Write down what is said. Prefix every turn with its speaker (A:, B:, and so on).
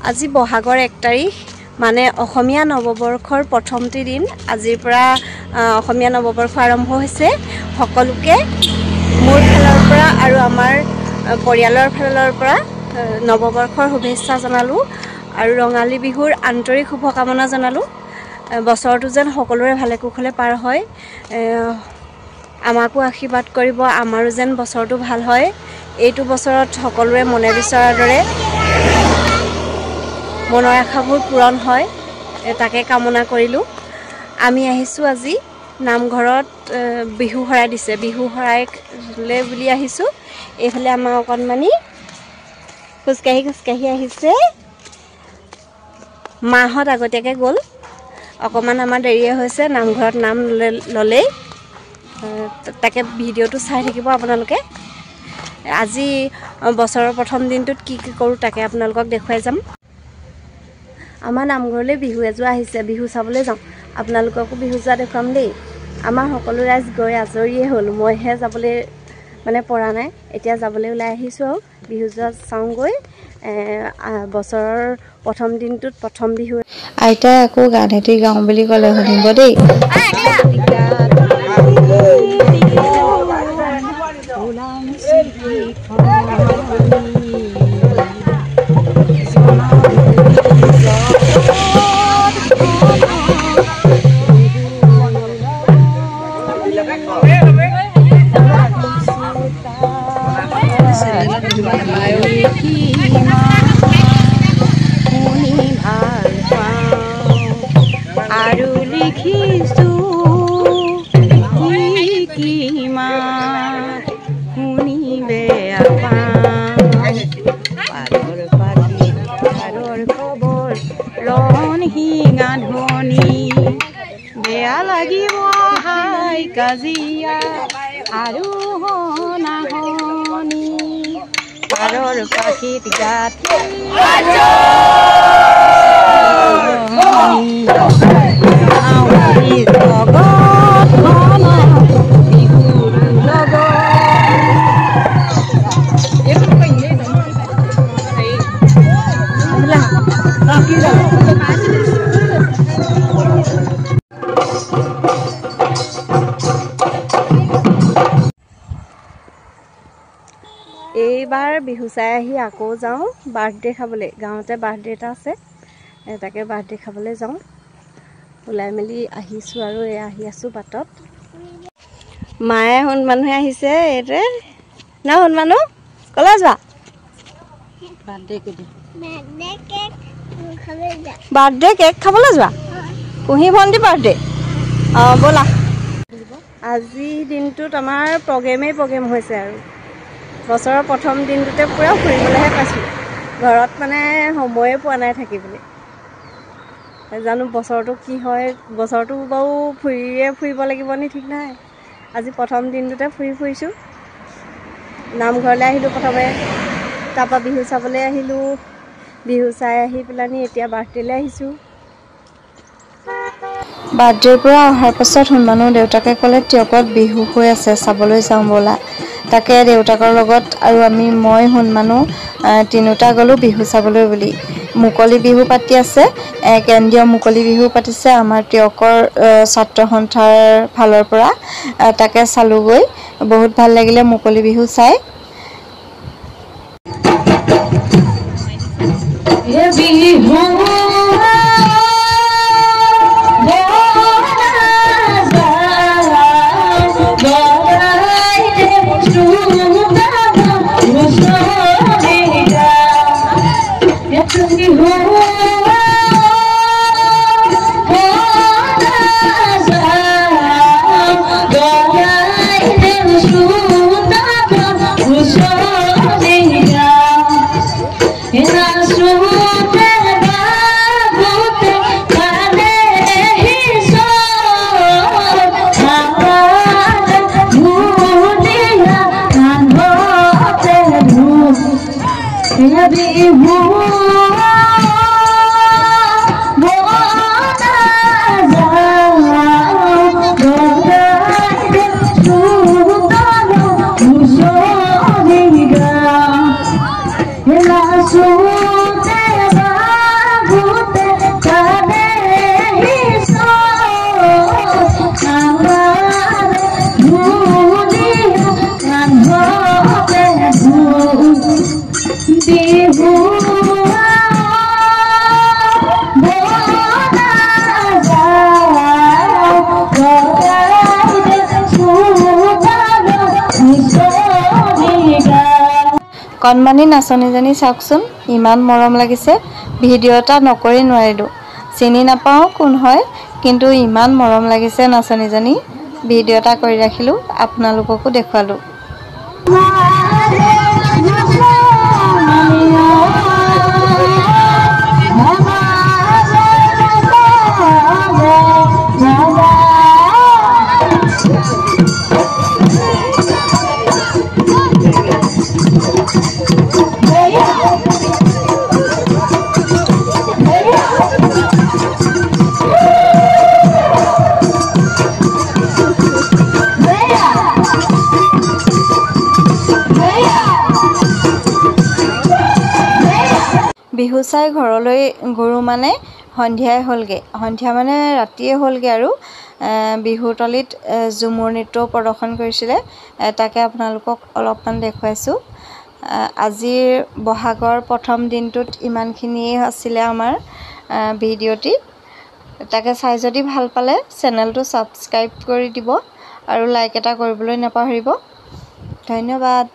A: আজি বহাগৰ 1 তাৰিখ মানে অসমীয়া নৱবৰ্ষৰ প্ৰথমটি দিন। আজিৰ পৰা অসমীয়া নৱবৰ্ষ আৰম্ভ হৈছে। সকলোকে মোৰ ফালৰ পৰা আৰু আমাৰ পৰিয়ালৰ ফালৰ পৰা নৱবৰ্ষৰ শুভেচ্ছা জনালোঁ আৰু ৰঙালী বিহুৰ আন্তৰিক শুভকামনা জনালোঁ। বছৰটো যেন সকলোৰে ভালে কুশলে পাৰ হয়, আমাকো আশীৰ্বাদ কৰিব, আমাৰো যেন বছৰটো ভাল হয়। এইটো বছৰত সকলোৰে মনে বিচৰাৰ দৰে মনৰ আশাবোৰ পূৰণ হয়, তাকে কামনা কৰিলোঁ। আমি আহিছোঁ আজি নামঘৰত বিহু শৰাই দিছে, বিহু শৰাইলৈ বুলি আহিছোঁ। এইফালে আমাৰ অকণমানি খোজকাঢ়ি আহিছে। মাহঁত আগতীয়াকৈ গ'ল, অকণমান আমাৰ দেৰিয়ে হৈছে, নামঘৰত নাম ল'লেই। তাকে ভিডিঅ'টো চাই থাকিব আপোনালোকে। আজি বছৰৰ প্ৰথম দিনটোত কি কৰোঁ তাকে আপোনালোকক দেখুৱাই যাম। আমাৰ নামঘৰলৈ বিহু এযোৰা আহিছে, বিহু চাবলৈ যাওঁ। আপোনালোককো বিহু যোৱা দেখুৱাম দেই। আমাৰ সকলো ৰাইজ গৈ আজৰিয়ে হ'ল, মইহে যাবলৈ পৰা নাই। এতিয়া যাবলৈ ওলাই আহিছোঁ আৰু বিহু যোৱা চাওঁগৈ। বছৰৰ প্ৰথম দিনটোত প্ৰথম বিহু।
B: আইতাই আকৌ গান এটি গাওঁ বুলি ক'লে শুনিব দেই।
A: আৰু লিখিছোঁ শুনি বেয়া পাৰৰ পাখি পাৰৰ খবৰ ৰণ শিঙা ধ্বনি বেয়া লাগিব হাই কাজিয়া আৰু হনাহনি পাৰৰ পাখিত গাত এইবাৰ বিহু চাই আহি আকৌ যাওঁ বাৰ্থডে খাবলৈ। গাঁৱতে বাৰ্থডে এটা আছে, তাকে বাৰ্থডে খাবলৈ যাওঁ। ওলাই মেলি আহিছোঁ আৰু আহি আছোঁ বাটত। মায়ে শুন মানুহে আহিছে এইটোৱে ন। শুন মানুহ ক'লৈ যোৱা? বাৰ্থডে কেক খাবলৈ যোৱা? কুঁহি ভণ্টি বাৰ্থডে? অঁ ব'লা। আজিৰ দিনটোত আমাৰ প্ৰগ্ৰেম হৈছে আৰু বছৰৰ প্ৰথম দিনটোতে পূৰা ফুৰিবলৈহে পাইছোঁ। ঘৰত সময়ে পোৱা নাই থাকিবলৈ। জানো বছৰটো কি হয়। বছৰটো বাৰু ফুৰিব লাগিব নি ঠিক নাই। আজি প্ৰথম দিনটোতে ফুৰিছোঁ। নামঘৰলৈ আহিলোঁ প্ৰথমে, তাৰপৰা বিহু চাবলৈ আহিলোঁ। বিহু চাই আহি পেলানি এতিয়া বাৰ্থডেলৈ আহিছোঁ।
B: বাৰ্থডেৰ পৰা অহাৰ পাছত শুনমানো দেউতাকে ক'লে টিয়কত বিহু হৈ আছে, চাবলৈ যাওঁ ব'লা। তাকে দেউতাকৰ লগত আৰু মই শুনমানো তিনিওটা গ'লোঁ বিহু চাবলৈ বুলি। মুকলি বিহু পাতি আছে, কেন্দ্ৰীয় মুকলি বিহু পাতিছে আমাৰ টিয়কৰ ছাত্ৰ সন্থাৰ ফালৰ পৰা। তাকে চালোগৈ, বহুত ভাল লাগিলে মুকলি বিহু চাই। কণমানি নাচনীজনী চাওকচোন, ইমান মৰম লাগিছে। ভিডিঅ' এটা নকৰি নোৱাৰিলোঁ, চিনি নাপাওঁ কোন হয়, কিন্তু ইমান মৰম লাগিছে নাচনীজনী। ভিডিঅ' এটা কৰি ৰাখিলোঁ, আপোনালোককো দেখুৱালোঁ। বিহু চাই ঘৰলৈ গ'লোঁ মানে সন্ধিয়াই হ'লগৈ, সন্ধিয়া মানে ৰাতিয়ে হ'লগৈ আৰু বিহুৰ তলিত ঝুমুৰ নৃত্যও প্ৰদৰ্শন কৰিছিলে, তাকে আপোনালোকক অলপমান দেখুৱাইছোঁ। আজিৰ বহাগৰ প্ৰথম দিনটোত ইমানখিনিয়ে আছিলে আমাৰ ভিডিঅ'টি। তাকে চাই যদি ভাল পালে চেনেলটো ছাবস্ক্ৰাইব কৰি দিব আৰু লাইক এটা কৰিবলৈ নাপাহৰিব। ধন্যবাদ।